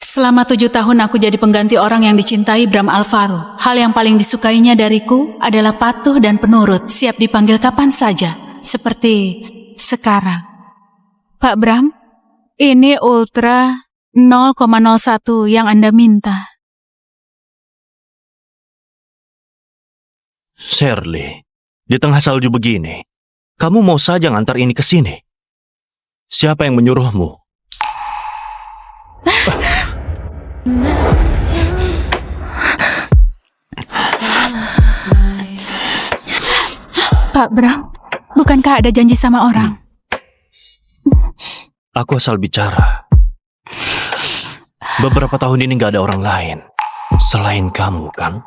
Selama 7 tahun aku jadi pengganti orang yang dicintai Bram Alvaro. Hal yang paling disukainya dariku adalah patuh dan penurut, siap dipanggil kapan saja, seperti sekarang. Pak Bram, ini Ultra 0,01 yang Anda minta. Shirley, di tengah salju begini, kamu mau saja ngantar ini ke sini? Siapa yang menyuruhmu? Pak Bram, bukankah ada janji sama orang? Aku asal bicara. Beberapa tahun ini gak ada orang lain selain kamu, kan?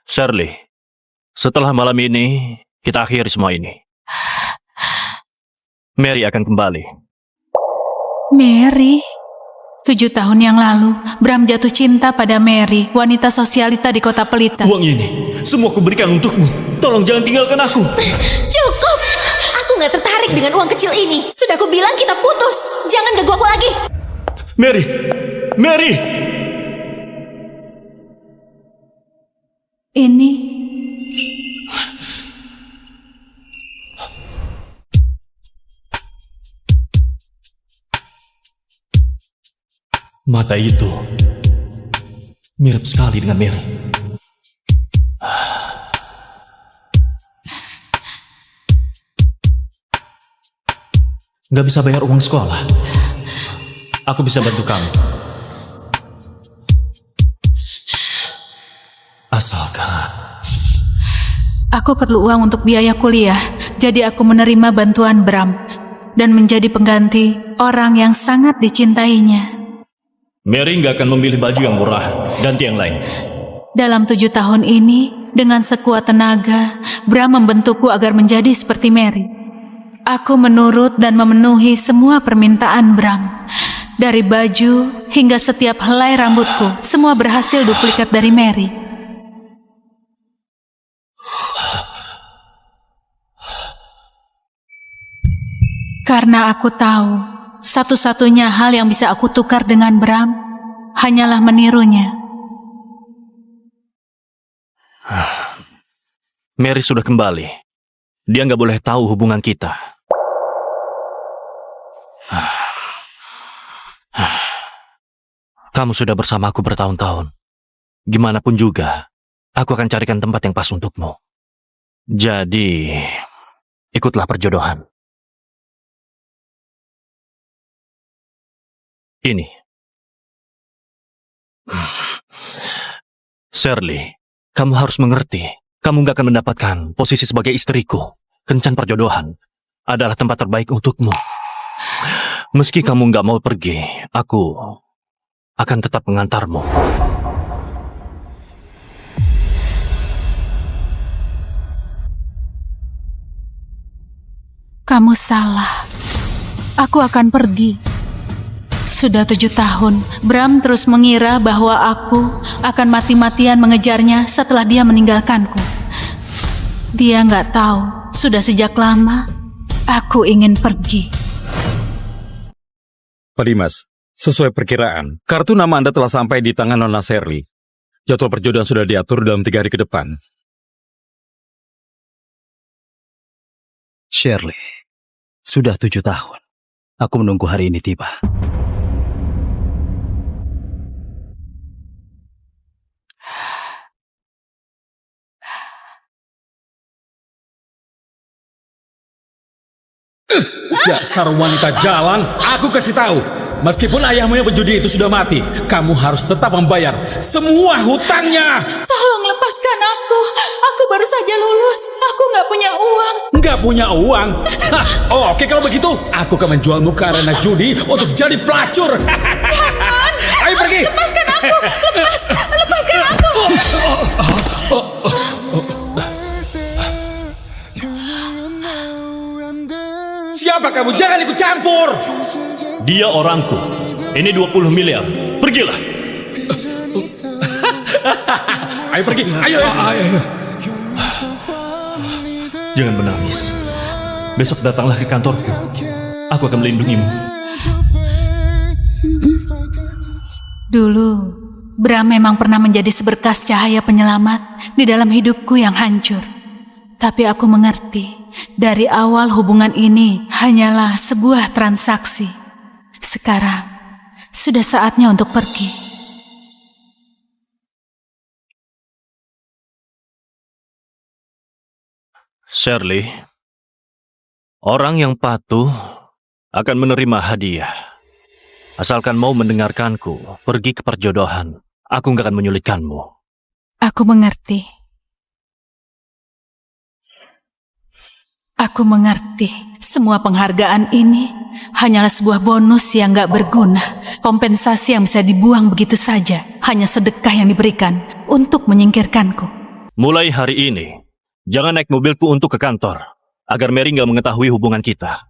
Shirley, setelah malam ini, kita akhiri semua ini. Mary akan kembali. Mary? 7 tahun yang lalu, Bram jatuh cinta pada Mary, wanita sosialita di kota Pelita. Uang ini, semua kuberikan untukmu. Tolong jangan tinggalkan aku. Cukup! Aku gak tertarik dengan uang kecil ini. Sudah aku bilang kita putus. Jangan ganggu aku lagi. Mary! Mary! Ini... Mata itu mirip sekali dengan Mary. Gak bisa bayar uang sekolah. Aku bisa bantu kamu. Asalkan Aku perlu uang untuk biaya kuliah, jadi aku menerima bantuan Bram dan menjadi pengganti orang yang sangat dicintainya. Mary nggak akan memilih baju yang murah, ganti yang lain. Dalam 7 tahun ini, dengan sekuat tenaga, Bram membentukku agar menjadi seperti Mary. Aku menurut dan memenuhi semua permintaan Bram. Dari baju hingga setiap helai rambutku, semua berhasil duplikat dari Mary. Karena aku tahu, satu-satunya hal yang bisa aku tukar dengan Bram hanyalah menirunya. Mary sudah kembali. Dia nggak boleh tahu hubungan kita. Kamu sudah bersama aku bertahun-tahun. Gimana pun juga, aku akan carikan tempat yang pas untukmu. Jadi, ikutlah perjodohan. Ini. Shirley, kamu harus mengerti. Kamu gak akan mendapatkan posisi sebagai istriku. Kencan perjodohan adalah tempat terbaik untukmu. Meski kamu gak mau pergi, aku akan tetap mengantarmu. Kamu salah. Aku akan pergi. Sudah 7 tahun, Bram terus mengira bahwa aku akan mati-matian mengejarnya setelah dia meninggalkanku. Dia nggak tahu, sudah sejak lama, aku ingin pergi. Pak Dimas, sesuai perkiraan, kartu nama Anda telah sampai di tangan Nona Shirley. Jadwal perjodohan sudah diatur dalam 3 hari ke depan. Shirley, sudah 7 tahun. Aku menunggu hari ini tiba. Dasar wanita jalan, aku kasih tahu. Meskipun ayahmu yang penjudi itu sudah mati, kamu harus tetap membayar semua hutangnya. Tolong lepaskan aku. Aku baru saja lulus. Aku nggak punya uang. Nggak punya uang? Hah, oh, oke, kalau begitu, aku akan menjualmu ke arena judi untuk jadi pelacur. Jangan. Ayo pergi. Lepaskan aku. Lepaskan aku. Siapa kamu? Jangan ikut campur. Dia orangku. Ini 20 miliar. Pergilah. Ayo pergi, ayo. Jangan menangis. Besok datanglah ke kantorku. Aku akan melindungimu. Dulu, Bram memang pernah menjadi seberkas cahaya penyelamat di dalam hidupku yang hancur. Tapi aku mengerti, dari awal hubungan ini hanyalah sebuah transaksi. Sekarang, sudah saatnya untuk pergi. Shirley, orang yang patuh akan menerima hadiah. Asalkan mau mendengarkanku, pergi ke perjodohan. Aku nggak akan menyulitkanmu. Aku mengerti. Aku mengerti. Semua penghargaan ini hanyalah sebuah bonus yang gak berguna. Kompensasi yang bisa dibuang begitu saja. Hanya sedekah yang diberikan untuk menyingkirkanku. Mulai hari ini, jangan naik mobilku untuk ke kantor, agar Mary nggak mengetahui hubungan kita.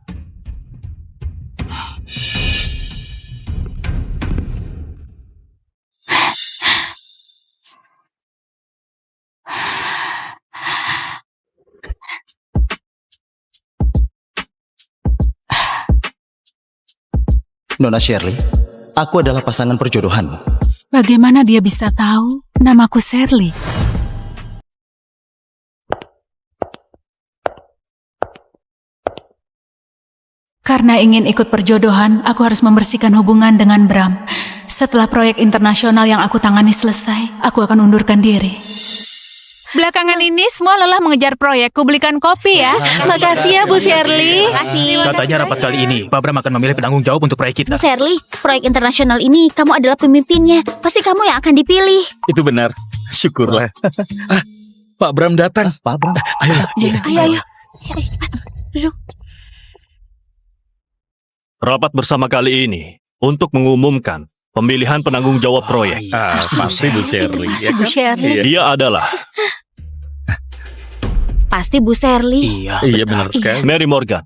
Nona Shirley, aku adalah pasangan perjodohanmu. Bagaimana dia bisa tahu namaku Shirley? Karena ingin ikut perjodohan, aku harus membersihkan hubungan dengan Bram. Setelah proyek internasional yang aku tangani selesai, aku akan undurkan diri. Belakangan ini semua lelah mengejar proyek. Ku belikan kopi ya. Makasih ya Bu Shirley. Katanya rapat kali ini, Pak Bram akan memilih penanggung jawab untuk proyek kita. Bu Shirley, proyek internasional ini kamu adalah pemimpinnya. Pasti kamu yang akan dipilih. Itu benar. Syukurlah. Pak Bram datang. Pak Bram, Ayo. Duduk. Rapat bersama kali ini untuk mengumumkan pemilihan penanggung jawab proyek. Pasti Bu Shirley. Pasti Bu Shirley. Dia adalah Pasti Bu Shirley. Iya benar sekali. Mary Morgan.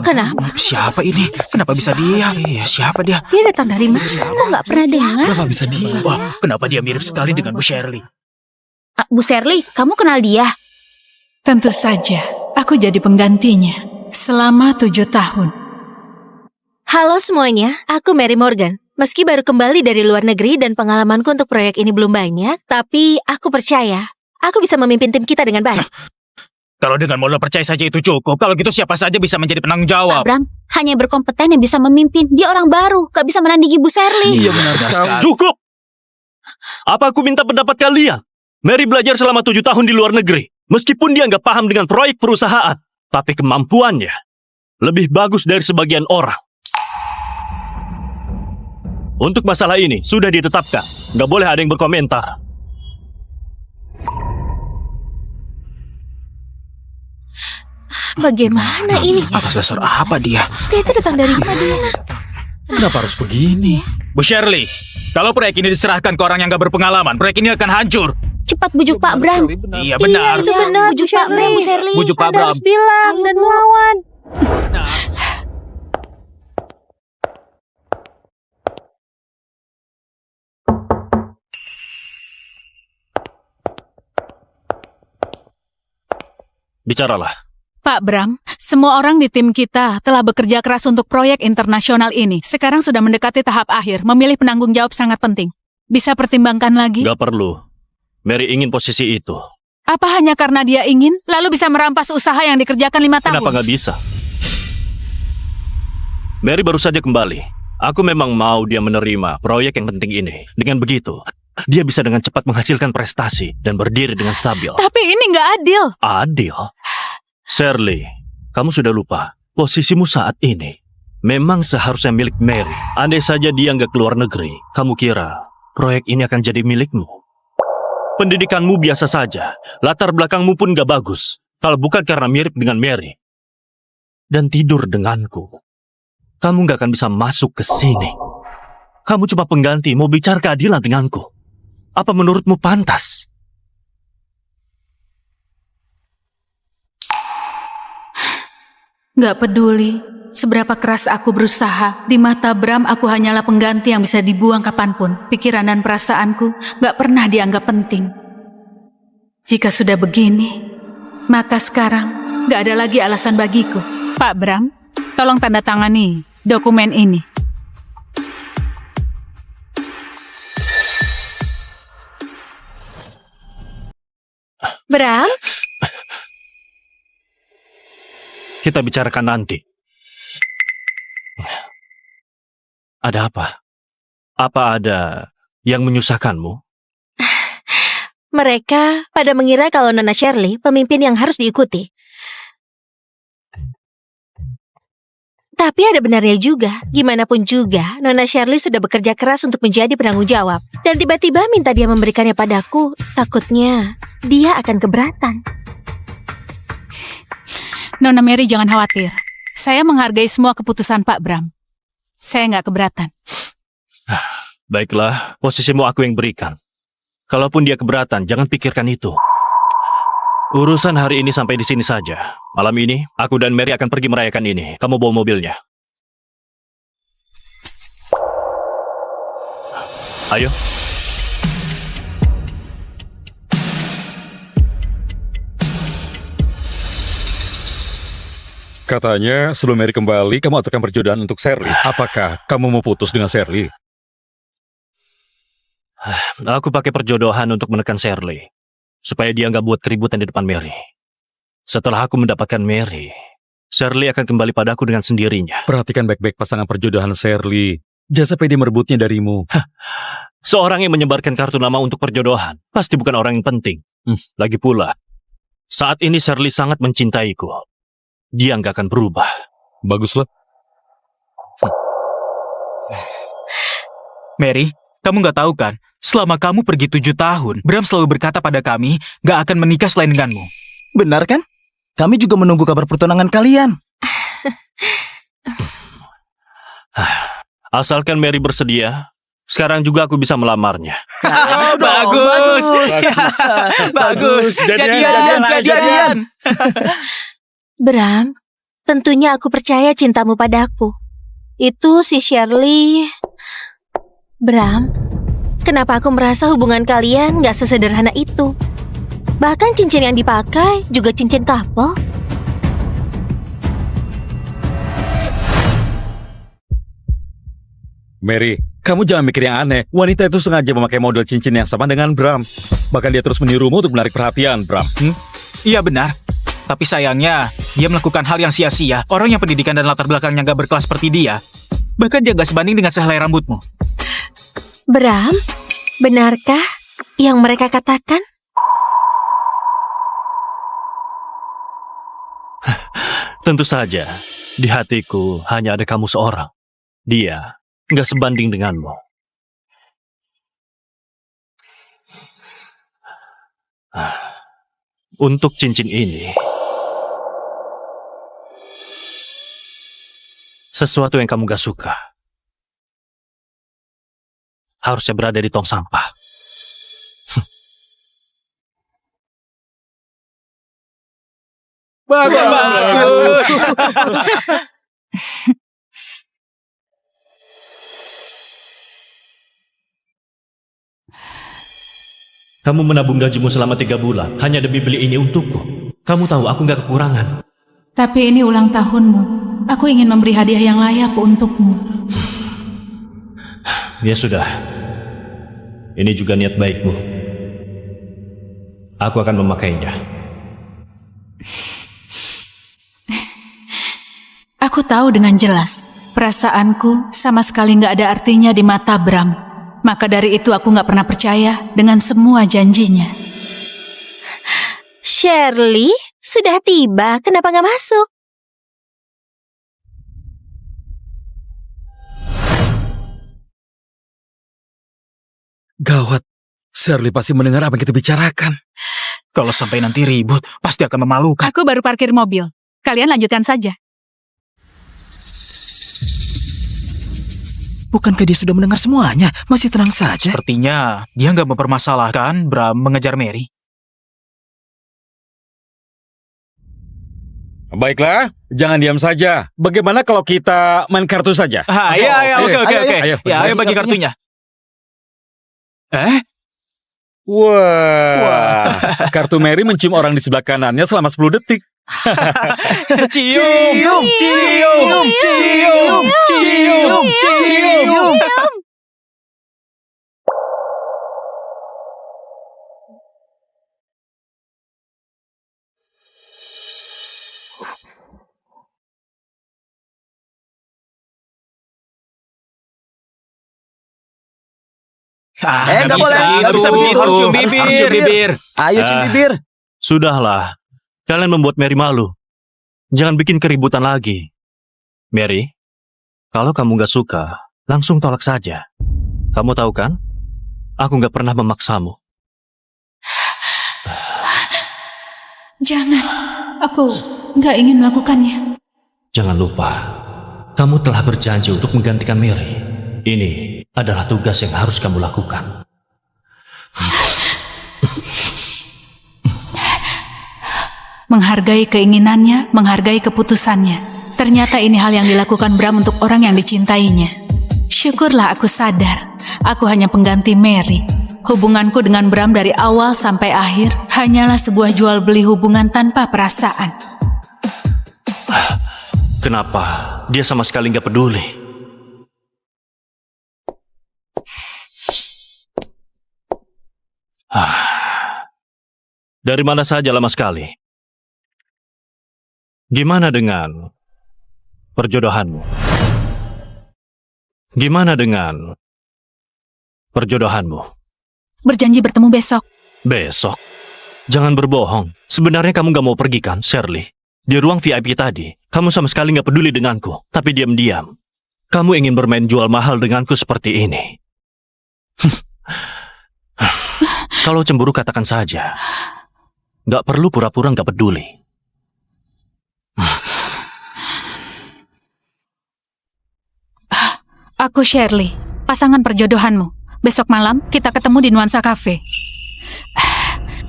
Kenapa? Siapa ini? Kenapa bisa dia? Iya, siapa dia? Dia datang dari mana? Kok nggak pernah dengar? Kenapa bisa dia? Wah, kenapa dia mirip sekali dengan Bu Shirley? Bu Shirley, kamu kenal dia? Tentu saja, aku jadi penggantinya selama 7 tahun. Halo semuanya, aku Mary Morgan. Meski baru kembali dari luar negeri dan pengalamanku untuk proyek ini belum banyak, tapi aku percaya aku bisa memimpin tim kita dengan baik. Kalau dengan modal percaya saja itu cukup. Kalau gitu siapa saja bisa menjadi penanggung Pak jawab. Bram, hanya berkompeten yang bisa memimpin. Dia orang baru, gak bisa menandingi Bu Shirley. Iya benar sekali. Cukup! Apa aku minta pendapat kalian? Mary belajar selama 7 tahun di luar negeri. Meskipun dia nggak paham dengan proyek perusahaan, tapi kemampuannya lebih bagus dari sebagian orang. Untuk masalah ini, sudah ditetapkan. Nggak boleh ada yang berkomentar. Bagaimana ini? Atas dasar apa dia? Terus itu datang dari mana dia? Kenapa harus begini? Bu Shirley, kalau proyek ini diserahkan ke orang yang gak berpengalaman, proyek ini akan hancur. Cepat bujuk Pak Bram. Iya benar. Itu benar, bujuk Pak Bram, Bu Shirley. Bujuk Pak Anda Bram. harus bilang dan melawan. Bicaralah. Pak Bram, semua orang di tim kita telah bekerja keras untuk proyek internasional ini. Sekarang sudah mendekati tahap akhir. Memilih penanggung jawab sangat penting. Bisa pertimbangkan lagi? Nggak perlu. Mary ingin posisi itu. Apa hanya karena dia ingin, lalu bisa merampas usaha yang dikerjakan 5 tahun? Kenapa nggak bisa? Mary baru saja kembali. Aku memang mau dia menerima proyek yang penting ini. Dengan begitu, dia bisa dengan cepat menghasilkan prestasi dan berdiri dengan stabil. Tapi ini nggak adil. Adil? Shirley, kamu sudah lupa. Posisimu saat ini memang seharusnya milik Mary. Andai saja dia nggak keluar negeri, kamu kira proyek ini akan jadi milikmu? Pendidikanmu biasa saja. Latar belakangmu pun nggak bagus. Kalau bukan karena mirip dengan Mary. Dan tidur denganku. Kamu nggak akan bisa masuk ke sini. Kamu cuma pengganti, mau bicara keadilan denganku. Apa menurutmu pantas? Nggak peduli. Seberapa keras aku berusaha, di mata Bram aku hanyalah pengganti yang bisa dibuang kapanpun. Pikiran dan perasaanku gak pernah dianggap penting. Jika sudah begini, maka sekarang gak ada lagi alasan bagiku. Pak Bram, tolong tanda tangani dokumen ini. Bram, Kita bicarakan nanti. Ada apa? Apa ada yang menyusahkanmu? mereka pada mengira kalau Nona Shirley pemimpin yang harus diikuti. Tapi ada benarnya juga. Gimana pun juga, Nona Shirley sudah bekerja keras untuk menjadi penanggung jawab. Dan tiba-tiba minta dia memberikannya padaku. Takutnya dia akan keberatan. Nona Mary jangan khawatir. Saya menghargai semua keputusan Pak Bram. Saya gak keberatan. Baiklah, posisimu aku yang berikan. Kalaupun dia keberatan, jangan pikirkan itu. Urusan hari ini sampai di sini saja. Malam ini, aku dan Mary akan pergi merayakan ini. Kamu bawa mobilnya. Ayo. Katanya sebelum Mary kembali, kamu aturkan perjodohan untuk Shirley. Apakah kamu mau putus dengan Shirley? Aku pakai perjodohan untuk menekan Shirley. Supaya dia nggak buat keributan di depan Mary. Setelah aku mendapatkan Mary, Shirley akan kembali padaku dengan sendirinya. Perhatikan baik-baik pasangan perjodohan Shirley. Jangan sampai dia merebutnya darimu. Seorang yang menyebarkan kartu nama untuk perjodohan pasti bukan orang yang penting. Lagi pula, saat ini Shirley sangat mencintaiku. Dia nggak akan berubah. Baguslah. Mary, kamu nggak tahu kan? Selama kamu pergi 7 tahun, Bram selalu berkata pada kami, nggak akan menikah selain denganmu. Benar kan? Kami juga menunggu kabar pertunangan kalian. Asalkan Mary bersedia, sekarang juga aku bisa melamarnya. Bagus. Bagus. Jadian. Bram, tentunya aku percaya cintamu padaku. Itu si Shirley. Bram, kenapa aku merasa hubungan kalian gak sesederhana itu? Bahkan cincin yang dipakai juga cincin couple. Mary, kamu jangan mikir yang aneh. Wanita itu sengaja memakai model cincin yang sama dengan Bram. Bahkan dia terus menirumu untuk menarik perhatian, Bram. Iya benar. Tapi sayangnya, dia melakukan hal yang sia-sia. Orang yang pendidikan dan latar belakangnya gak berkelas seperti dia, bahkan dia gak sebanding dengan sehelai rambutmu. Bram, benarkah yang mereka katakan? Tentu saja, di hatiku hanya ada kamu seorang. Dia nggak sebanding denganmu. Untuk cincin ini, sesuatu yang kamu gak suka harusnya berada di tong sampah. Bagus. Kamu menabung gajimu selama 3 bulan hanya demi beli ini untukku. Kamu tahu aku nggak kekurangan. Tapi ini ulang tahunmu. Aku ingin memberi hadiah yang layak untukmu. Ya sudah. Ini juga niat baikmu. Aku akan memakainya. Aku tahu dengan jelas, perasaanku sama sekali nggak ada artinya di mata Bram. Maka dari itu aku nggak pernah percaya dengan semua janjinya. Shirley, sudah tiba. Kenapa nggak masuk? Gawat. Shirley pasti mendengar apa yang kita bicarakan. Kalau sampai nanti ribut, pasti akan memalukan. Aku baru parkir mobil. Kalian lanjutkan saja. Bukankah dia sudah mendengar semuanya? Masih tenang saja. Sepertinya dia nggak mempermasalahkan Bram mengejar Mary. Baiklah, jangan diam saja. Bagaimana kalau kita main kartu saja? Iya, Ayo, oke. ayo, Ya, ayo bagi kartunya. Wah, kartu Mary mencium orang di sebelah kanannya selama 10 detik. Cium. nggak boleh. Nggak bisa begitu. Harus cium bibir. Ayo cium Ah. bibir. Sudahlah, kalian membuat Mary malu. Jangan bikin keributan lagi. Mary, kalau kamu gak suka, langsung tolak saja. Kamu tahu kan? Aku gak pernah memaksamu. Jangan, aku nggak ingin melakukannya. Jangan lupa, kamu telah berjanji untuk menggantikan Mary. Ini adalah tugas yang harus kamu lakukan. Menghargai keinginannya, menghargai keputusannya. Ternyata ini hal yang dilakukan Bram untuk orang yang dicintainya. Syukurlah aku sadar, aku hanya pengganti Mary. Hubunganku dengan Bram dari awal sampai akhir hanyalah sebuah jual beli hubungan tanpa perasaan. Kenapa dia sama sekali gak peduli? Dari mana saja lama sekali? Gimana dengan perjodohanmu? Gimana dengan perjodohanmu? Berjanji bertemu besok. Besok? Jangan berbohong. Sebenarnya kamu gak mau pergi kan, Shirley? Di ruang VIP tadi, kamu sama sekali gak peduli denganku. Tapi diam-diam, kamu ingin bermain jual mahal denganku seperti ini. Kalau cemburu katakan saja. Gak perlu pura-pura gak peduli. Aku Shirley, pasangan perjodohanmu. Besok malam kita ketemu di Nuansa Cafe.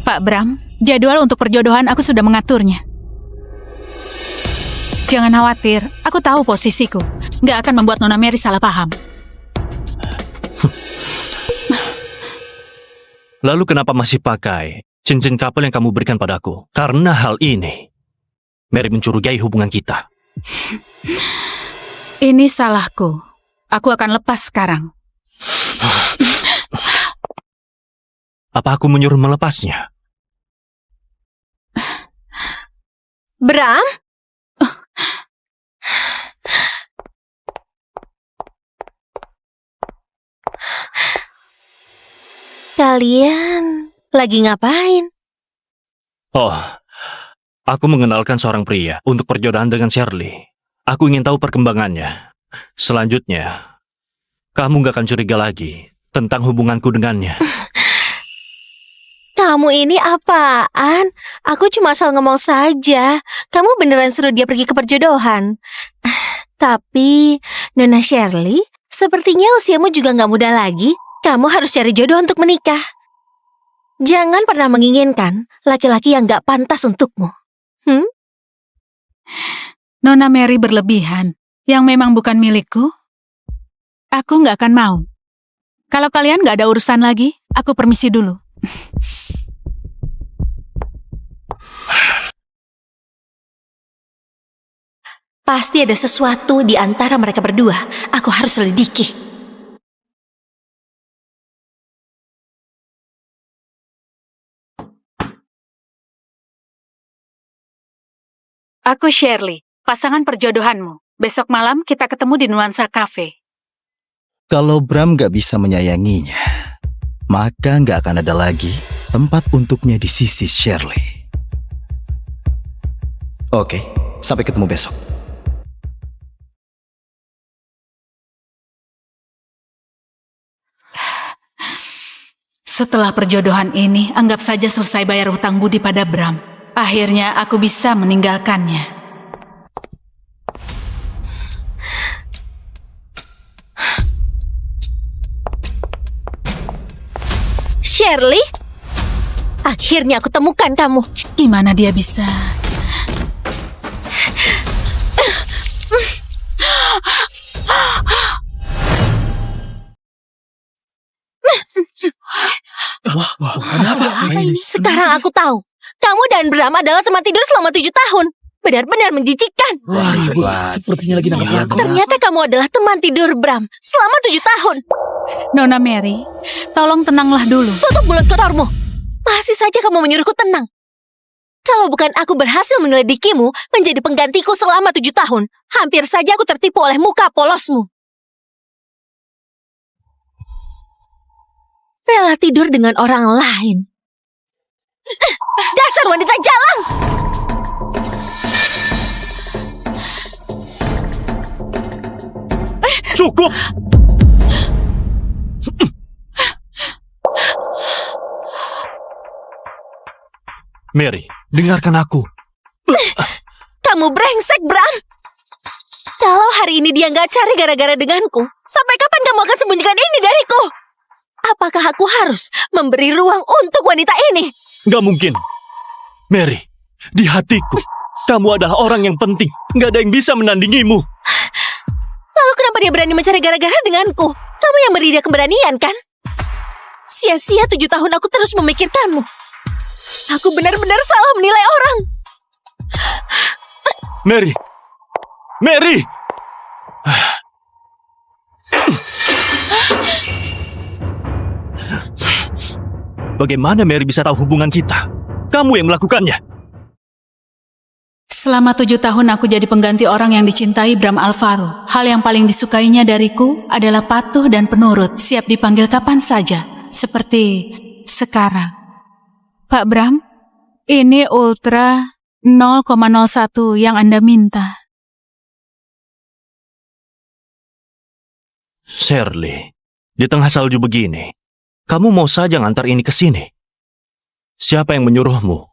Pak Bram, jadwal untuk perjodohan aku sudah mengaturnya. Jangan khawatir, aku tahu posisiku. Nggak akan membuat Nona Mary salah paham. Lalu kenapa masih pakai cincin kapal yang kamu berikan padaku? Karena hal ini, Mary mencurigai hubungan kita. Ini salahku. Aku akan lepas sekarang. Apa aku menyuruh melepasnya? Bram? Kalian lagi ngapain? Oh, aku mengenalkan seorang pria untuk perjodohan dengan Shirley. Aku ingin tahu perkembangannya. Selanjutnya, kamu gak akan curiga lagi tentang hubunganku dengannya. Kamu ini apaan? Aku cuma asal ngomong saja. Kamu beneran suruh dia pergi ke perjodohan. Tapi, Nona Shirley, sepertinya usiamu juga gak muda lagi. Kamu harus cari jodoh untuk menikah. Jangan pernah menginginkan laki-laki yang gak pantas untukmu. Nona Mary berlebihan, yang memang bukan milikku. Aku nggak akan mau. Kalau kalian nggak ada urusan lagi, aku permisi dulu. Pasti ada sesuatu di antara mereka berdua. Aku harus selidiki. Aku Shirley, pasangan perjodohanmu. Besok malam kita ketemu di Nuansa Cafe. Kalau Bram gak bisa menyayanginya, maka gak akan ada lagi tempat untuknya di sisi Shirley. Oke, sampai ketemu besok. Setelah perjodohan ini, anggap saja selesai bayar hutang budi pada Bram. Akhirnya aku bisa meninggalkannya. Shirley? Akhirnya aku temukan kamu. Gimana dia bisa? Apa ini? Sekarang aku tahu. Kamu dan Bram adalah teman tidur selama 7 tahun. Benar-benar menjijikkan. Wah, Ibu, sepertinya lagi nangkap aku. Ternyata kamu adalah teman tidur Bram selama 7 tahun. Nona Mary, tolong tenanglah dulu. Tutup mulut kotormu. Masih saja kamu menyuruhku tenang. Kalau bukan aku berhasil menyelidikimu menjadi penggantiku selama 7 tahun, hampir saja aku tertipu oleh muka polosmu. Rela tidur dengan orang lain. Dasar wanita jalang! Cukup! Mary, dengarkan aku. Kamu brengsek, Bram! Kalau hari ini dia nggak cari gara-gara denganku, sampai kapan kamu akan sembunyikan ini dariku? Apakah aku harus memberi ruang untuk wanita ini? Gak mungkin. Mary, di hatiku, kamu adalah orang yang penting. Gak ada yang bisa menandingimu. Lalu kenapa dia berani mencari gara-gara denganku? Kamu yang beri dia keberanian, kan? Sia-sia 7 tahun aku terus memikirkanmu. Aku benar-benar salah menilai orang. Mary! Mary! Bagaimana Mary bisa tahu hubungan kita? Kamu yang melakukannya. Selama 7 tahun aku jadi pengganti orang yang dicintai Bram Alvaro. Hal yang paling disukainya dariku adalah patuh dan penurut, siap dipanggil kapan saja. Seperti sekarang. Pak Bram, ini Ultra 0,01 yang Anda minta. Shirley, di tengah salju begini, kamu mau saja ngantar ini ke sini? Siapa yang menyuruhmu?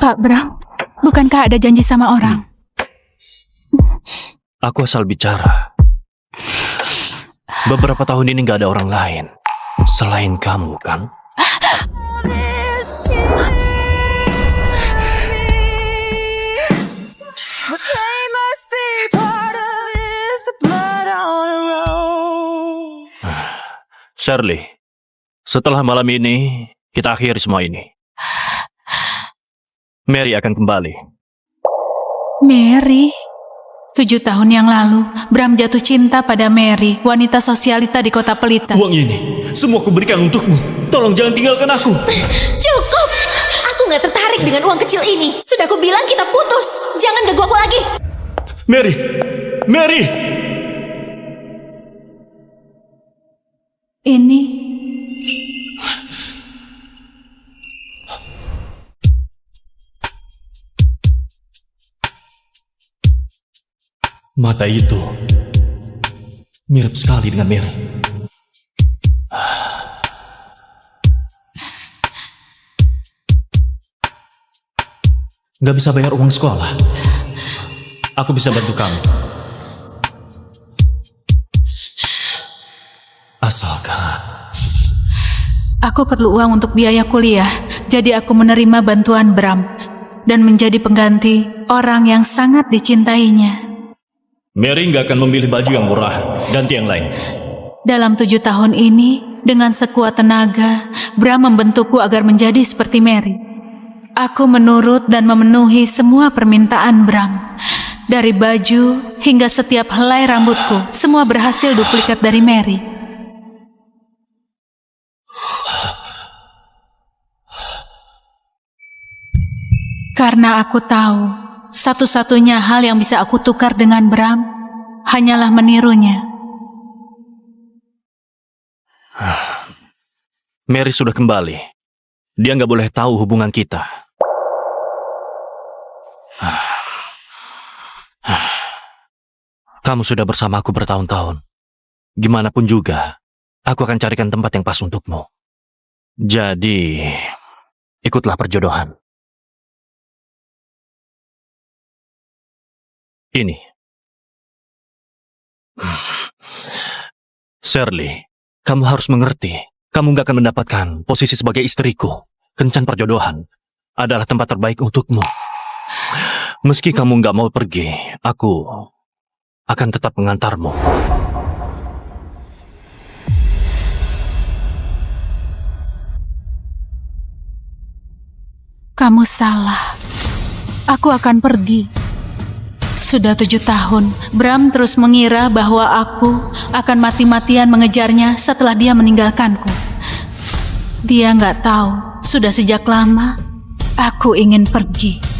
Pak Bram, bukankah ada janji sama orang? Aku asal bicara. Beberapa tahun ini gak ada orang lain selain kamu, kan? Shirley, setelah malam ini, kita akhiri semua ini. Mary akan kembali. Mary? 7 tahun yang lalu, Bram jatuh cinta pada Mary, wanita sosialita di kota Pelita. Uang ini, semua kuberikan untukmu. Tolong jangan tinggalkan aku. Cukup! Aku nggak tertarik dengan uang kecil ini. Sudah aku bilang kita putus. Jangan ganggu aku lagi. Mary! Mary! Ini... Mata itu mirip sekali dengan Mary. Gak bisa bayar uang sekolah. Aku bisa bantu kamu. Asalkan Aku perlu uang untuk biaya kuliah, jadi aku menerima bantuan Bram dan menjadi pengganti orang yang sangat dicintainya. Mary gak akan memilih baju yang murah, ganti yang lain. Dalam 7 tahun ini, dengan sekuat tenaga, Bram membentukku agar menjadi seperti Mary. Aku menurut dan memenuhi semua permintaan Bram. Dari baju hingga setiap helai rambutku, semua berhasil duplikat dari Mary. Karena aku tahu, satu-satunya hal yang bisa aku tukar dengan Bram hanyalah menirunya. Mary sudah kembali. Dia gak boleh tahu hubungan kita. Kamu sudah bersama aku bertahun-tahun. Gimana pun juga, aku akan carikan tempat yang pas untukmu. Jadi, ikutlah perjodohan. Ini. Shirley, kamu harus mengerti. Kamu gak akan mendapatkan posisi sebagai istriku. Kencan perjodohan adalah tempat terbaik untukmu. Meski kamu nggak mau pergi, aku akan tetap mengantarmu. Kamu salah. Aku akan pergi. Sudah 7 tahun, Bram terus mengira bahwa aku akan mati-matian mengejarnya setelah dia meninggalkanku. Dia nggak tahu, sudah sejak lama aku ingin pergi.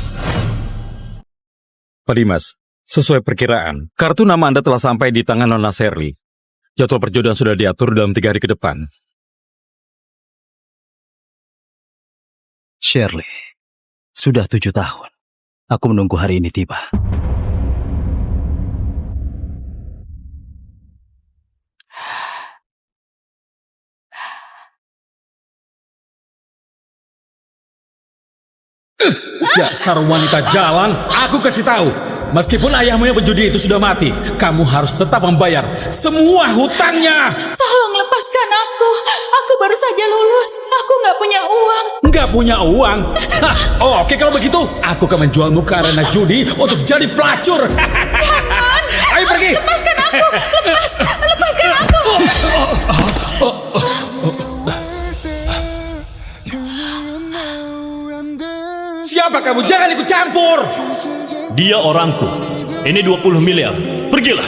Pak Dimas, sesuai perkiraan, kartu nama Anda telah sampai di tangan Nona Shirley. Jadwal perjodohan sudah diatur dalam 3 hari ke depan. Shirley, sudah 7 tahun. Aku menunggu hari ini tiba. Dasar wanita jalan, aku kasih tahu. Meskipun ayahmu yang penjudi itu sudah mati, kamu harus tetap membayar semua hutangnya. Tolong lepaskan aku. Aku baru saja lulus. Aku nggak punya uang. Nggak punya uang? Hah, oh, oke kalau begitu, aku akan menjualmu ke arena judi untuk jadi pelacur. Ayo pergi. Lepaskan aku. Lepaskan aku. Siapa kamu? Jangan ikut campur. Dia orangku. Ini 20 miliar. Pergilah.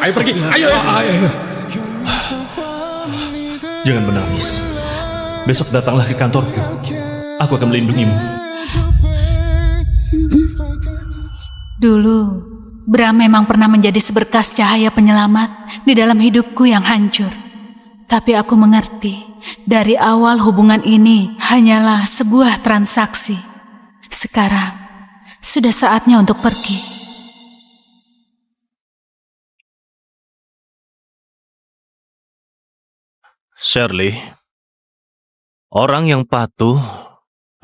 Ayo pergi. Ayo. Jangan menangis. Besok datanglah ke kantorku. Aku akan melindungimu. Dulu, Bram memang pernah menjadi seberkas cahaya penyelamat di dalam hidupku yang hancur. Tapi aku mengerti, dari awal hubungan ini hanyalah sebuah transaksi. Sekarang, sudah saatnya untuk pergi. Shirley, orang yang patuh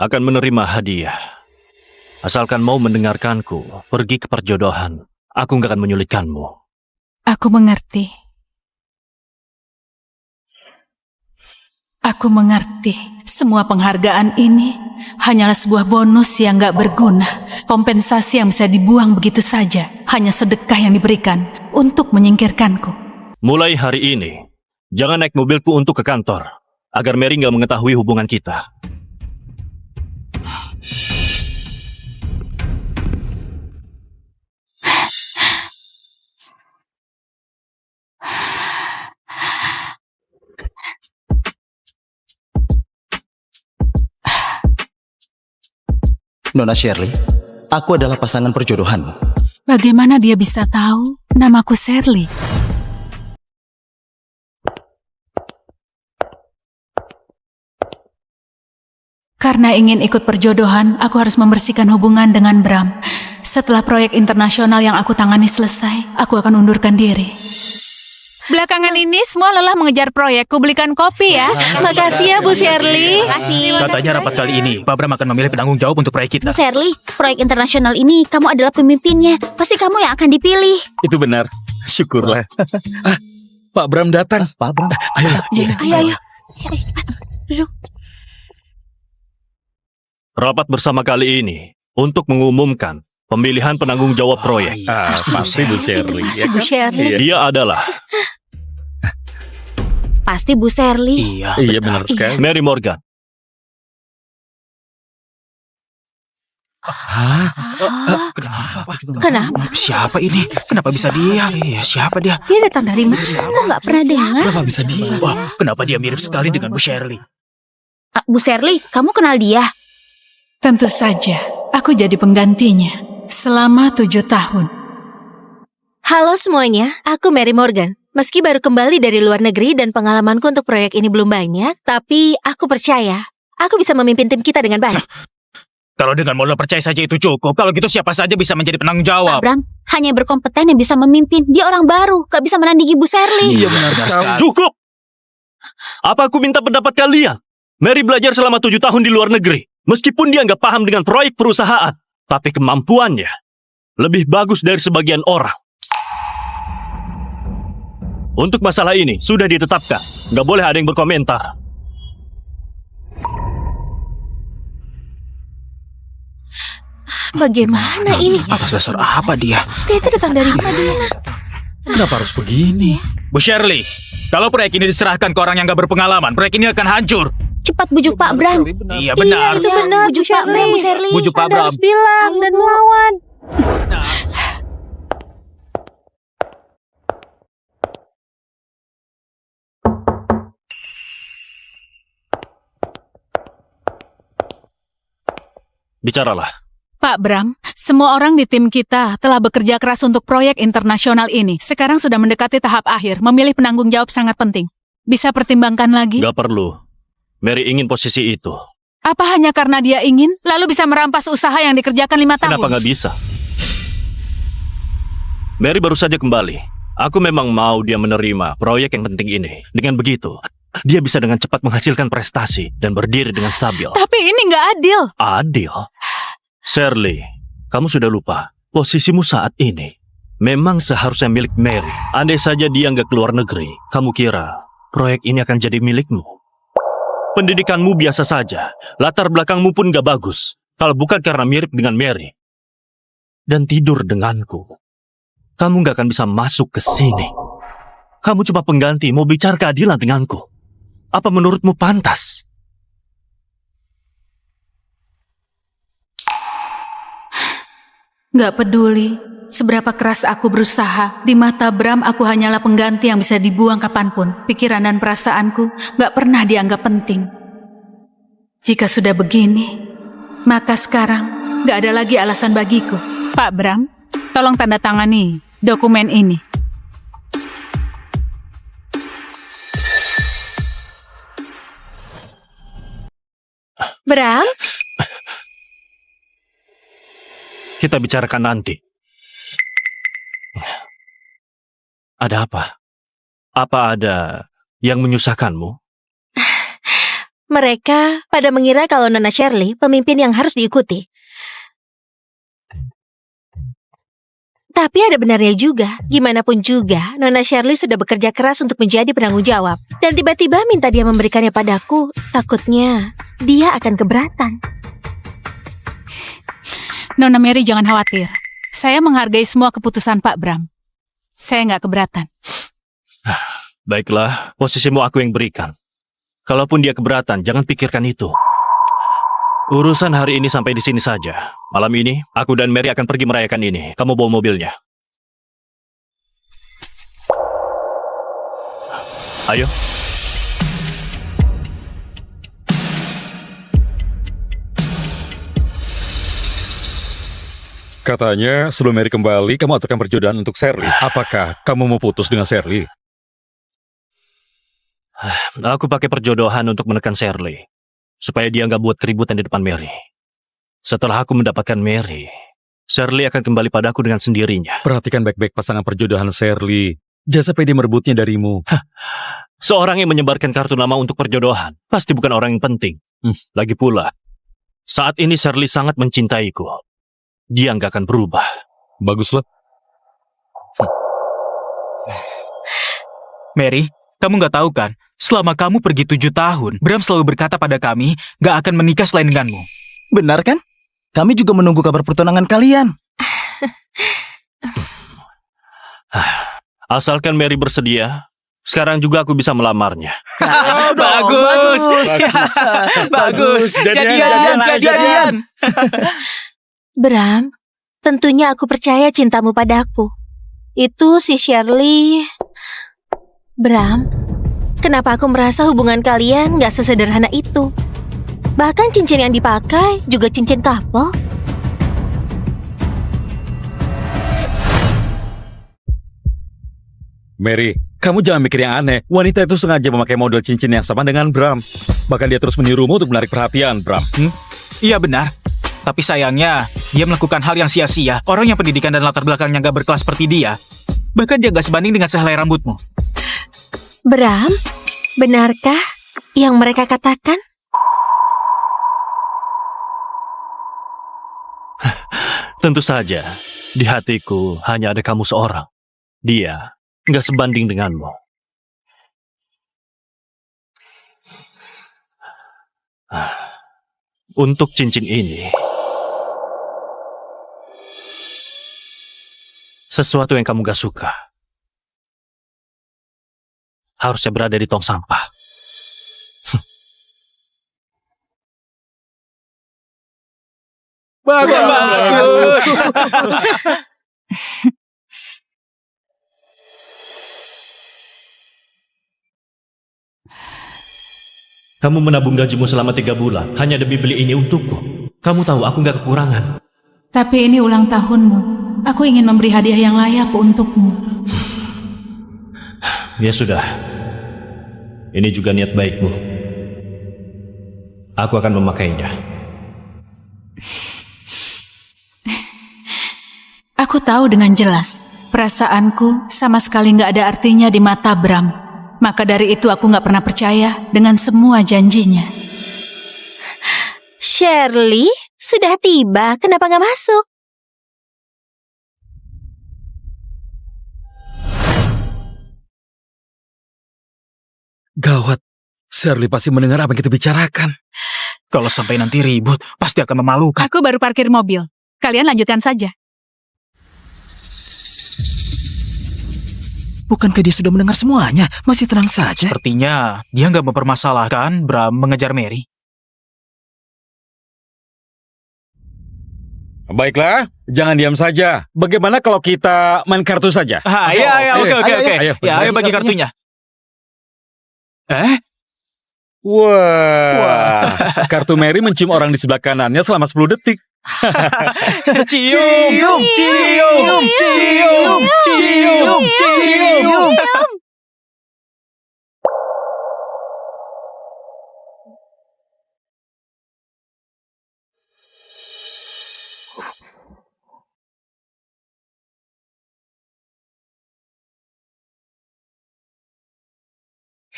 akan menerima hadiah. Asalkan mau mendengarkanku, pergi ke perjodohan. Aku nggak akan menyulitkanmu. Aku mengerti. Aku mengerti. Semua penghargaan ini hanyalah sebuah bonus yang gak berguna. Kompensasi yang bisa dibuang begitu saja. Hanya sedekah yang diberikan untuk menyingkirkanku. Mulai hari ini, jangan naik mobilku untuk ke kantor, agar Mary nggak mengetahui hubungan kita. Nona Shirley, aku adalah pasangan perjodohanmu. Bagaimana dia bisa tahu namaku Shirley? Karena ingin ikut perjodohan, aku harus membersihkan hubungan dengan Bram. Setelah proyek internasional yang aku tangani selesai, aku akan undurkan diri. Belakangan ini semua lelah mengejar proyek. Ku belikan kopi ya. Makasih ya Bu Shirley. Katanya rapat kali ini, Pak Bram akan memilih penanggung jawab untuk proyek kita. Bu Shirley, proyek internasional ini kamu adalah pemimpinnya. Pasti kamu yang akan dipilih. Itu benar. Syukurlah. Pak Bram datang. Pak Bram, Ayo. Duduk. Rapat bersama kali ini untuk mengumumkan pemilihan penanggung jawab proyek. Pasti Bu Shirley. Pasti Bu Shirley. Dia adalah Pasti Bu Shirley. Iya benar sekali. Mary Morgan. Kenapa? Siapa ini? Kenapa bisa dia? Iya, siapa dia? Dia datang dari mana? Kok nggak pernah dengar? Kenapa bisa dia? Wah, kenapa dia mirip sekali dengan Bu Shirley? Bu Shirley, kamu kenal dia? Tentu saja, aku jadi penggantinya selama 7 tahun. Halo semuanya, aku Mary Morgan. Meski baru kembali dari luar negeri dan pengalamanku untuk proyek ini belum banyak, tapi aku percaya aku bisa memimpin tim kita dengan baik. Kalau dengan modal percaya saja itu cukup. Kalau gitu siapa saja bisa menjadi penanggung jawab. Bram, hanya yang berkompeten yang bisa memimpin. Dia orang baru, gak bisa menandingi Bu Shirley. Iya benar sekali. Cukup! Apa aku minta pendapat kalian? Mary belajar selama 7 tahun di luar negeri. Meskipun dia nggak paham dengan proyek perusahaan, tapi kemampuannya lebih bagus dari sebagian orang. Untuk masalah ini, sudah ditetapkan. Nggak boleh ada yang berkomentar. Bagaimana ini? Atas dasar apa dia? Dia itu datang dari mana? Kenapa harus begini? Bu Shirley, kalau proyek ini diserahkan ke orang yang gak berpengalaman, proyek ini akan hancur. Cepat bujuk Pak Bram. Iya benar. Itu benar, bujuk Pak Bram, Bu Shirley. Bujuk Pak Anda Bram. harus bilang dan melawan. Bicaralah. Pak Bram, semua orang di tim kita telah bekerja keras untuk proyek internasional ini. Sekarang sudah mendekati tahap akhir, memilih penanggung jawab sangat penting. Bisa pertimbangkan lagi? Gak perlu. Mary ingin posisi itu. Apa hanya karena dia ingin, lalu bisa merampas usaha yang dikerjakan 5 tahun? Kenapa gak bisa? Mary baru saja kembali. Aku memang mau dia menerima proyek yang penting ini. Dengan begitu, dia bisa dengan cepat menghasilkan prestasi dan berdiri dengan stabil. Tapi ini nggak adil. Adil? Shirley, kamu sudah lupa. Posisimu saat ini memang seharusnya milik Mary. Andai saja dia nggak keluar negeri, kamu kira proyek ini akan jadi milikmu? Pendidikanmu biasa saja. Latar belakangmu pun gak bagus. Kalau bukan karena mirip dengan Mary dan tidur denganku, kamu gak akan bisa masuk ke sini. Kamu cuma pengganti, mau bicara keadilan denganku. Apa menurutmu pantas? Nggak peduli seberapa keras aku berusaha, di mata Bram aku hanyalah pengganti yang bisa dibuang kapanpun. Pikiran dan perasaanku nggak pernah dianggap penting. Jika sudah begini, maka sekarang nggak ada lagi alasan bagiku. Pak Bram, tolong tanda tangani dokumen ini. Bram, Kita bicarakan nanti. Ada apa? Apa ada yang menyusahkanmu? mereka pada mengira kalau Nona Shirley pemimpin yang harus diikuti. Tapi ada benarnya juga. Gimana pun juga, Nona Shirley sudah bekerja keras untuk menjadi penanggung jawab. Dan tiba-tiba minta dia memberikannya padaku. Takutnya dia akan keberatan. Nona Mary jangan khawatir. Saya menghargai semua keputusan Pak Bram. Saya nggak keberatan. Baiklah, posisimu aku yang berikan. Kalaupun dia keberatan, jangan pikirkan itu. Urusan hari ini sampai di sini saja. Malam ini, aku dan Mary akan pergi merayakan ini. Kamu bawa mobilnya. Ayo. Katanya sebelum Mary kembali, kamu aturkan perjodohan untuk Shirley. Apakah kamu mau putus dengan Shirley? Aku pakai perjodohan untuk menekan Shirley. Supaya dia nggak buat keributan di depan Mary. Setelah aku mendapatkan Mary, Shirley akan kembali padaku dengan sendirinya. Perhatikan baik-baik pasangan perjodohan Shirley. Jangan sampai dia merebutnya darimu. Seorang yang menyebarkan kartu nama untuk perjodohan pasti bukan orang yang penting. Lagi pula, saat ini Shirley sangat mencintaiku. Dia nggak akan berubah. Baguslah. Mary, kamu nggak tahu kan? Selama kamu pergi 7 tahun, Bram selalu berkata pada kami nggak akan menikah selain denganmu. Benar kan? Kami juga menunggu kabar pertunangan kalian. Asalkan Mary bersedia, sekarang juga aku bisa melamarnya. Oh, bagus. Bagus. Jadian. Bram, tentunya aku percaya cintamu padaku. Itu si Shirley. Bram, kenapa aku merasa hubungan kalian gak sesederhana itu? Bahkan cincin yang dipakai juga cincin couple. Mary, kamu jangan mikir yang aneh. Wanita itu sengaja memakai model cincin yang sama dengan Bram. Bahkan dia terus menirumu untuk menarik perhatian, Bram. Iya benar. Tapi sayangnya, dia melakukan hal yang sia-sia. Orang yang pendidikan dan latar belakangnya gak berkelas seperti dia. Bahkan dia gak sebanding dengan sehelai rambutmu. Bram, benarkah yang mereka katakan? Tentu saja, di hatiku hanya ada kamu seorang. Dia nggak sebanding denganmu. Untuk cincin ini, Sesuatu yang kamu gak suka harusnya berada di tong sampah. Bagus. Kamu menabung gajimu selama 3 bulan hanya demi beli ini untukku. Kamu tahu aku gak kekurangan. Tapi ini ulang tahunmu. Aku ingin memberi hadiah yang layak untukmu. Ya sudah. Ini juga niat baikmu. Aku akan memakainya. Aku tahu dengan jelas, perasaanku sama sekali nggak ada artinya di mata Bram. Maka dari itu aku nggak pernah percaya dengan semua janjinya. Shirley, sudah tiba. Kenapa nggak masuk? Gawat. Shirley pasti mendengar apa yang kita bicarakan. Kalau sampai nanti ribut, pasti akan memalukan. Aku baru parkir mobil. Kalian lanjutkan saja. Bukankah dia sudah mendengar semuanya? Masih tenang saja. Sepertinya dia nggak mempermasalahkan Bram mengejar Mary. Baiklah, jangan diam saja. Bagaimana kalau kita main kartu saja? Iya, oke. Ayo, Ya, ayo bagi kartunya. Wah, kartu Mary mencium orang di sebelah kanannya selama 10 detik. Cium.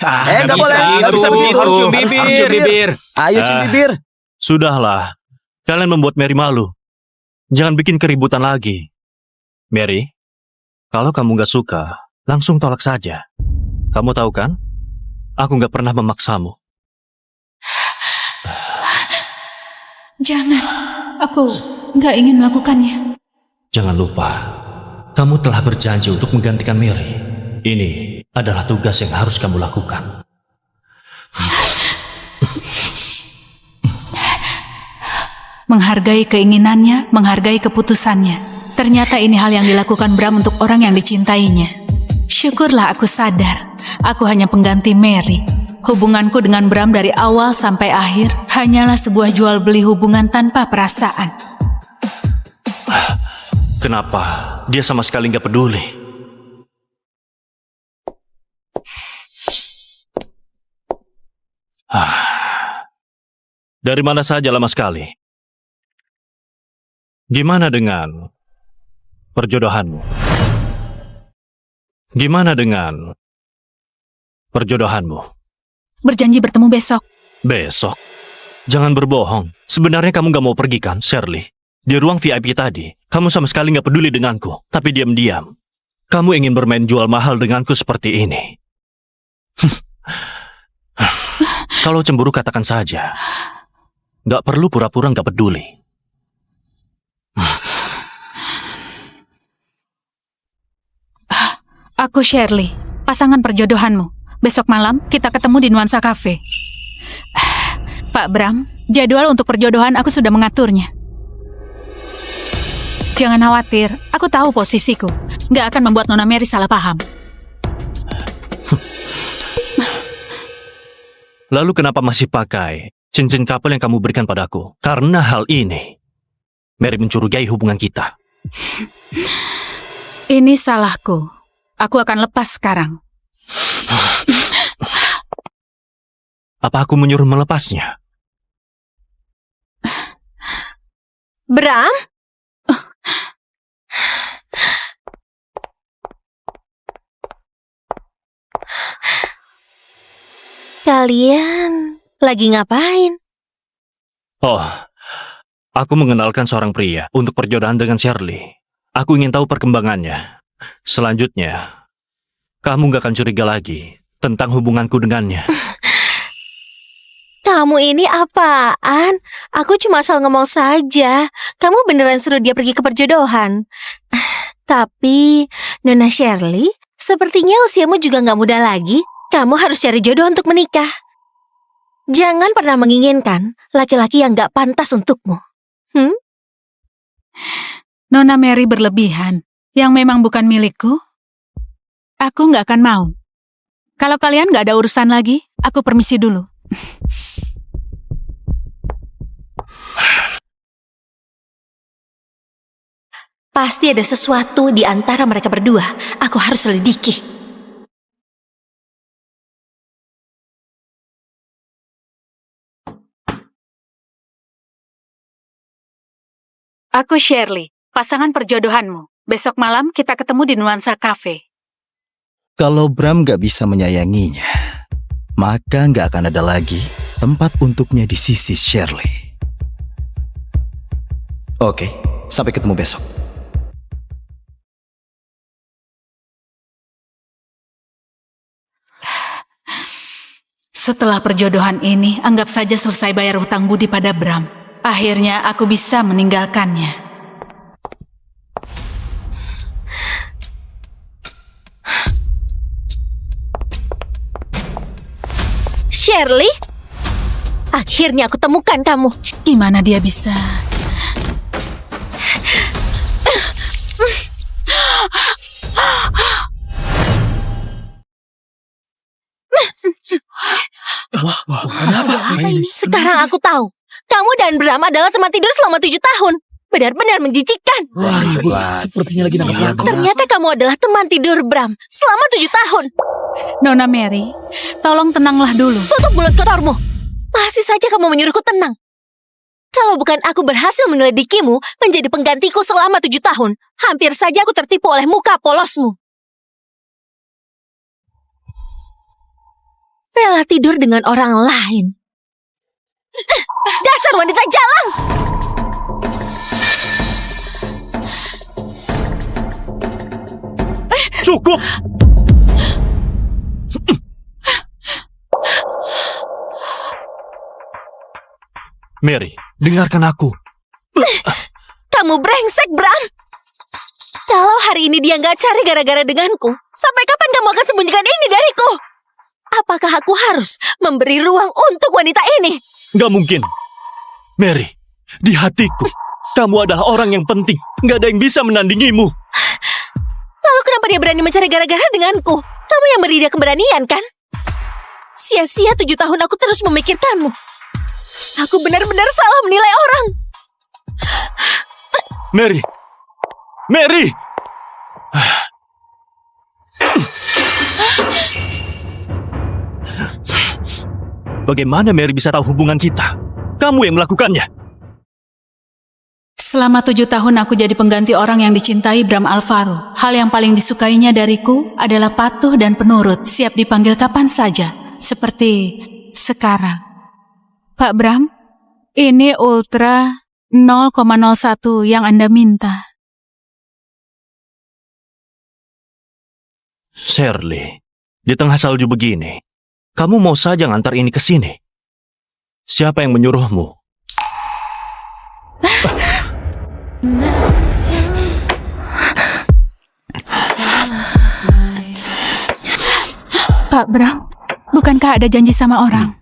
Nggak boleh. Nggak bisa begitu. Harus cium bibir. Ayo cium Ah. bibir. Sudahlah. Kalian membuat Mary malu. Jangan bikin keributan lagi. Mary, kalau kamu gak suka, langsung tolak saja. Kamu tahu kan? Aku gak pernah memaksamu. Jangan, aku nggak ingin melakukannya. Jangan lupa, kamu telah berjanji untuk menggantikan Mary. Ini adalah tugas yang harus kamu lakukan. Menghargai keinginannya, menghargai keputusannya. Ternyata ini hal yang dilakukan Bram untuk orang yang dicintainya. Syukurlah aku sadar, aku hanya pengganti Mary. Hubunganku dengan Bram dari awal sampai akhir hanyalah sebuah jual beli hubungan tanpa perasaan. Kenapa dia sama sekali gak peduli? Dari mana saja lama sekali. Gimana dengan perjodohanmu? Gimana dengan perjodohanmu? Berjanji bertemu besok. Besok? Jangan berbohong. Sebenarnya kamu gak mau pergi kan, Shirley? Di ruang VIP tadi, kamu sama sekali gak peduli denganku. Tapi diam-diam, kamu ingin bermain jual mahal denganku seperti ini. Kalau cemburu katakan saja. Gak perlu pura-pura gak peduli. Aku Shirley, pasangan perjodohanmu. Besok malam kita ketemu di Nuansa Cafe. Pak Bram, jadwal untuk perjodohan aku sudah mengaturnya. Jangan khawatir, aku tahu posisiku. Gak akan membuat Nona Mary salah paham. Lalu kenapa masih pakai cincin kapal yang kamu berikan padaku? Karena hal ini, Mary mencurigai hubungan kita. Ini salahku. Aku akan lepas sekarang. Apa aku menyuruh melepasnya? Bram? Kalian lagi ngapain? Oh, aku mengenalkan seorang pria untuk perjodohan dengan Shirley. Aku ingin tahu perkembangannya. Selanjutnya, kamu gak akan curiga lagi tentang hubunganku dengannya. Kamu ini apaan? Aku cuma asal ngomong saja. Kamu beneran suruh dia pergi ke perjodohan. Tapi, Nona Shirley, sepertinya usiamu juga nggak muda lagi. Kamu harus cari jodoh untuk menikah. Jangan pernah menginginkan laki-laki yang nggak pantas untukmu. Nona Mary berlebihan. Yang memang bukan milikku, aku nggak akan mau. Kalau kalian nggak ada urusan lagi, aku permisi dulu. Pasti ada sesuatu di antara mereka berdua. Aku harus selidiki. Aku Shirley, pasangan perjodohanmu. Besok malam kita ketemu di Nuansa Cafe. Kalau Bram gak bisa menyayanginya, maka gak akan ada lagi tempat untuknya di sisi Shirley. Oke, sampai ketemu besok. Setelah perjodohan ini, anggap saja selesai bayar hutang budi pada Bram. Akhirnya aku bisa meninggalkannya. Shirley, akhirnya aku temukan kamu. Gimana dia bisa? Sekarang aku tahu, kamu dan Bram adalah teman tidur selama 7 tahun. Benar-benar menjijikan. Wah, Ibu, sepertinya lagi nangkap lakon. Ternyata kamu adalah teman tidur Bram selama 7 tahun. Nona Mary, tolong tenanglah dulu. Tutup mulut kotormu. Masih saja kamu menyuruhku tenang. Kalau bukan aku berhasil menyelidikimu menjadi penggantiku selama 7 tahun, hampir saja aku tertipu oleh muka polosmu. Rela tidur dengan orang lain. Dasar wanita jalang! Cukup! Mary, dengarkan aku. Kamu brengsek, Bram! Kalau hari ini dia nggak cari gara-gara denganku, sampai kapan kamu akan sembunyikan ini dariku? Apakah aku harus memberi ruang untuk wanita ini? Gak mungkin. Mary, di hatiku, kamu adalah orang yang penting. Gak ada yang bisa menandingimu. Lalu kenapa dia berani mencari gara-gara denganku? Kamu yang beri dia keberanian, kan? Sia-sia 7 tahun aku terus memikirkanmu. Aku benar-benar salah menilai orang. Mary! Mary! Bagaimana Mary bisa tahu hubungan kita? Kamu yang melakukannya. Selama 7 tahun aku jadi pengganti orang yang dicintai Bram Alvaro. Hal yang paling disukainya dariku adalah patuh dan penurut, siap dipanggil kapan saja. Seperti sekarang. Pak Bram, ini Ultra 0,01 yang Anda minta. Shirley, di tengah salju begini, kamu mau saja ngantar ini ke sini? Siapa yang menyuruhmu? Pak Bram, bukankah ada janji sama orang?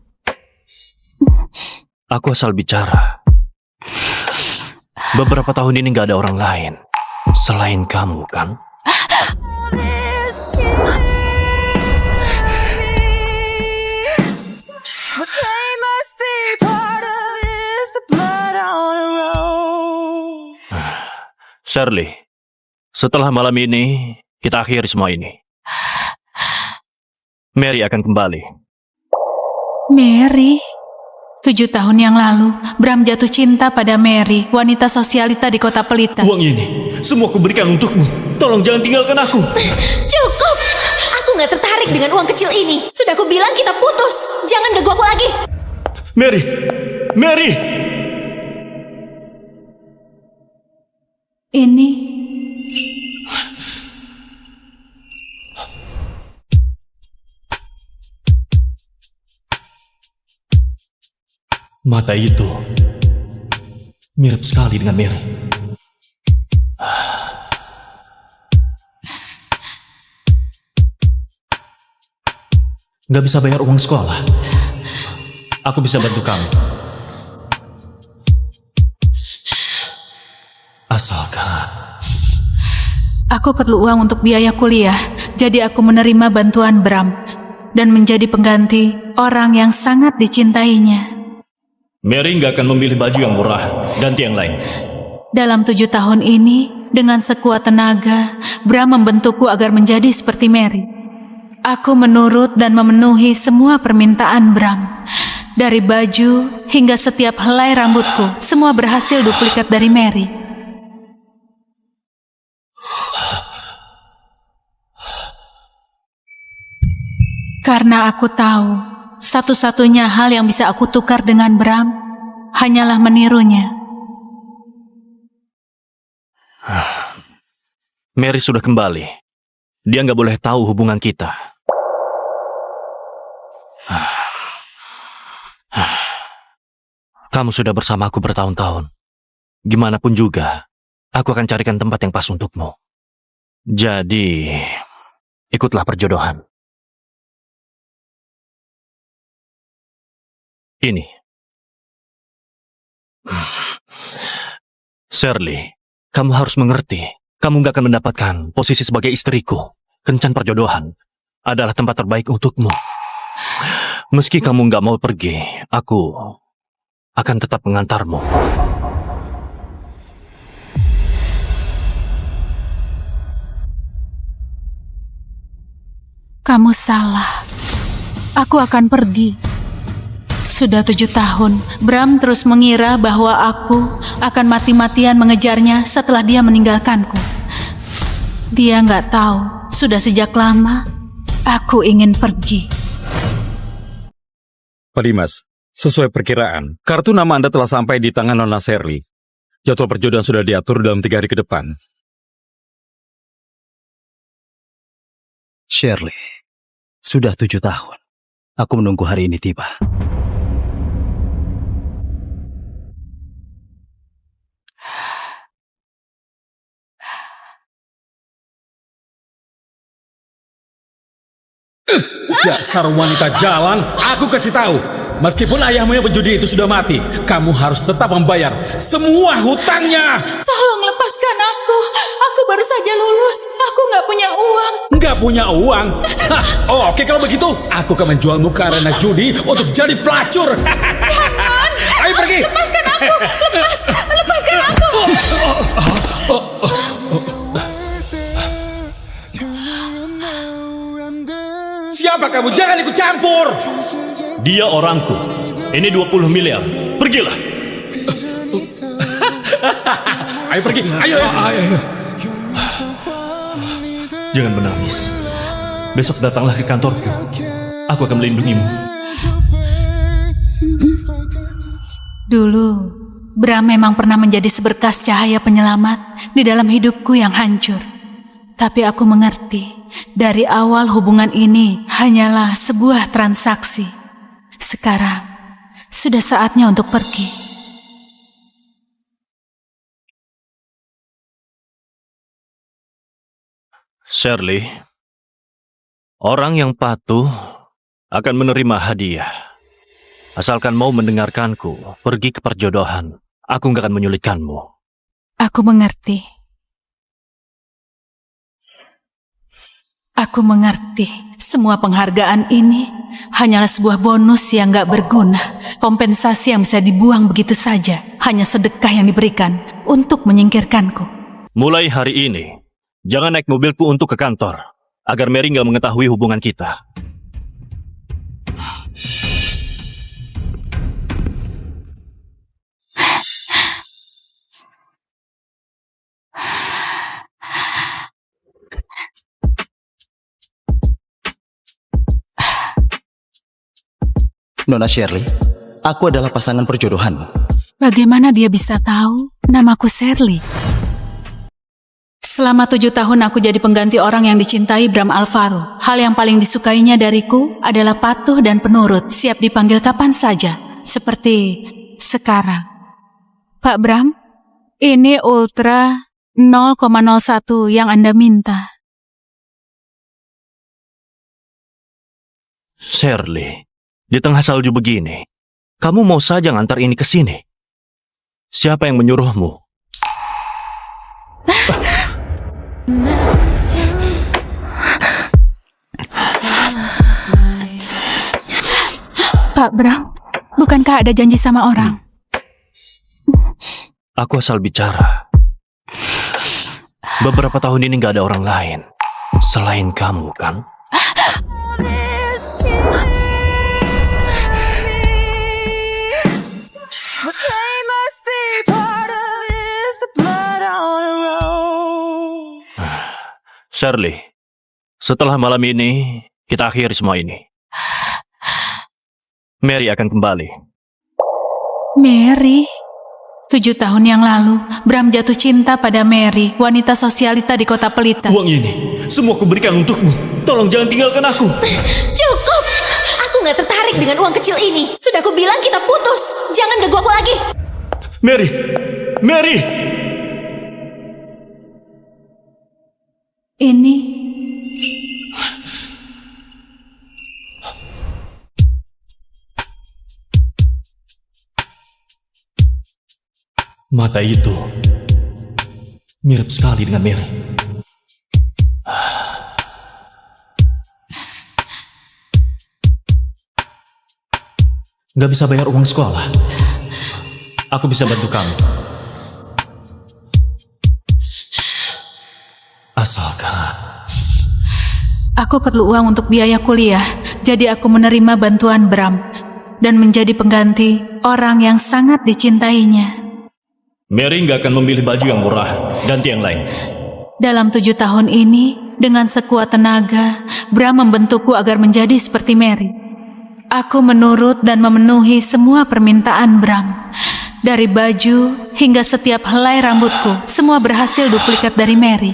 Aku asal bicara. Beberapa tahun ini gak ada orang lain selain kamu, kan? Shirley, setelah malam ini, kita akhiri semua ini. Mary akan kembali. Mary? 7 tahun yang lalu, Bram jatuh cinta pada Mary, wanita sosialita di kota Pelita. Uang ini, semua kuberikan untukmu. Tolong jangan tinggalkan aku. Cukup! Aku nggak tertarik dengan uang kecil ini. Sudah aku bilang kita putus. Jangan ganggu aku lagi. Mary! Mary! Ini... Mata itu mirip sekali dengan Mary. Nggak bisa bayar uang sekolah. Aku bisa bantu kamu. Asalkan Aku perlu uang untuk biaya kuliah, jadi aku menerima bantuan Bram dan menjadi pengganti orang yang sangat dicintainya. Mary nggak akan memilih baju yang murah, ganti yang lain. Dalam 7 tahun ini, dengan sekuat tenaga, Bram membentukku agar menjadi seperti Mary. Aku menurut dan memenuhi semua permintaan Bram. Dari baju hingga setiap helai rambutku, semua berhasil duplikat dari Mary. Karena aku tahu, satu-satunya hal yang bisa aku tukar dengan Bram hanyalah menirunya. Mary sudah kembali. Dia nggak boleh tahu hubungan kita. Kamu sudah bersama aku bertahun-tahun. Gimana pun juga, aku akan carikan tempat yang pas untukmu. Jadi, ikutlah perjodohan. Ini. Shirley, kamu harus mengerti. Kamu gak akan mendapatkan posisi sebagai istriku. Kencan perjodohan adalah tempat terbaik untukmu. Meski kamu gak mau pergi, aku akan tetap mengantarmu. Kamu salah. Aku akan pergi. Sudah 7 tahun, Bram terus mengira bahwa aku akan mati-matian mengejarnya setelah dia meninggalkanku. Dia nggak tahu, sudah sejak lama, aku ingin pergi. Pak Dimas, sesuai perkiraan, kartu nama Anda telah sampai di tangan Nona Shirley. Jadwal perjodohan sudah diatur dalam 3 hari ke depan. Shirley, sudah 7 tahun. Aku menunggu hari ini tiba. Dasar wanita jalan, aku kasih tahu. Meskipun ayahmu yang penjudi itu sudah mati, kamu harus tetap membayar semua hutangnya. Tolong lepaskan aku. Aku baru saja lulus. Aku nggak punya uang. Nggak punya uang? Hah, oh, oke kalau begitu, aku akan menjualmu ke arena judi untuk jadi pelacur. Ayo pergi. Lepaskan aku. Lepaskan aku. Siapa kamu? Jangan ikut campur. Dia orangku. Ini 20 miliar. Pergilah. Ayo pergi. Ayo. Jangan menangis. Besok datanglah ke kantorku. Aku akan melindungimu. Dulu, Bram memang pernah menjadi seberkas cahaya penyelamat di dalam hidupku yang hancur. Tapi aku mengerti, dari awal hubungan ini hanyalah sebuah transaksi. Sekarang, sudah saatnya untuk pergi. Shirley, orang yang patuh akan menerima hadiah. Asalkan mau mendengarkanku, pergi ke perjodohan. Aku gak akan menyulitkanmu. Aku mengerti. Aku mengerti. Semua penghargaan ini hanyalah sebuah bonus yang gak berguna. Kompensasi yang bisa dibuang begitu saja. Hanya sedekah yang diberikan untuk menyingkirkanku. Mulai hari ini, jangan naik mobilku untuk ke kantor, agar Mary gak mengetahui hubungan kita. Nona Shirley, aku adalah pasangan perjodohanmu. Bagaimana dia bisa tahu namaku Shirley? Selama 7 tahun aku jadi pengganti orang yang dicintai Bram Alvaro. Hal yang paling disukainya dariku adalah patuh dan penurut, siap dipanggil kapan saja. Seperti sekarang. Pak Bram, ini Ultra 0,01 yang Anda minta. Shirley, di tengah salju begini, kamu mau saja ngantar ini ke sini? Siapa yang menyuruhmu? Pak Bram, bukankah ada janji sama orang? Aku asal bicara. Beberapa tahun ini gak ada orang lain selain kamu, kan? Shirley, setelah malam ini, kita akhiri semua ini. Mary akan kembali. Mary? 7 tahun yang lalu, Bram jatuh cinta pada Mary, wanita sosialita di kota Pelita. Uang ini, semua kuberikan untukmu. Tolong jangan tinggalkan aku. Cukup! Aku nggak tertarik dengan uang kecil ini. Sudah aku bilang kita putus. Jangan ganggu aku lagi. Mary! Mary! Ini... Mata itu mirip sekali dengan Mary. Gak bisa bayar uang sekolah. Aku bisa bantu kamu. Asalkan Aku perlu uang untuk biaya kuliah, jadi aku menerima bantuan Bram dan menjadi pengganti orang yang sangat dicintainya. Mary nggak akan memilih baju yang murah, ganti yang lain. Dalam 7 tahun ini, dengan sekuat tenaga, Bram membentukku agar menjadi seperti Mary. Aku menurut dan memenuhi semua permintaan Bram. Dari baju hingga setiap helai rambutku, semua berhasil duplikat dari Mary.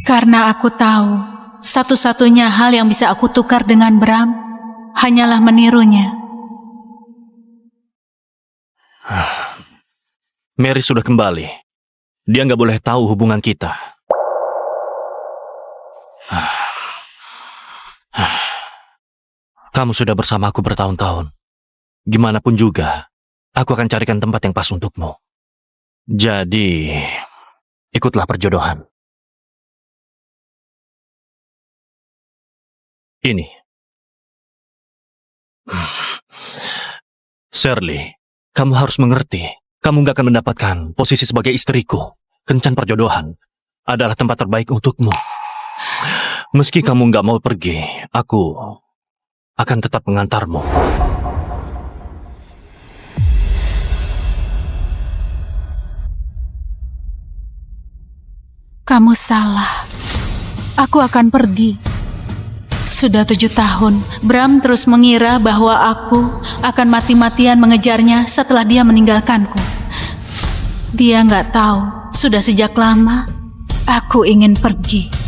Karena aku tahu, satu-satunya hal yang bisa aku tukar dengan Bram hanyalah menirunya. Mary sudah kembali. Dia nggak boleh tahu hubungan kita. Kamu sudah bersama aku bertahun-tahun. Gimana pun juga, aku akan carikan tempat yang pas untukmu. Jadi, ikutlah perjodohan. Ini. Shirley, kamu harus mengerti. Kamu gak akan mendapatkan posisi sebagai istriku. Kencan perjodohan adalah tempat terbaik untukmu. Meski kamu gak mau pergi, aku akan tetap mengantarmu. Kamu salah. Aku akan pergi. Sudah 7 tahun, Bram terus mengira bahwa aku akan mati-matian mengejarnya setelah dia meninggalkanku. Dia nggak tahu, sudah sejak lama aku ingin pergi.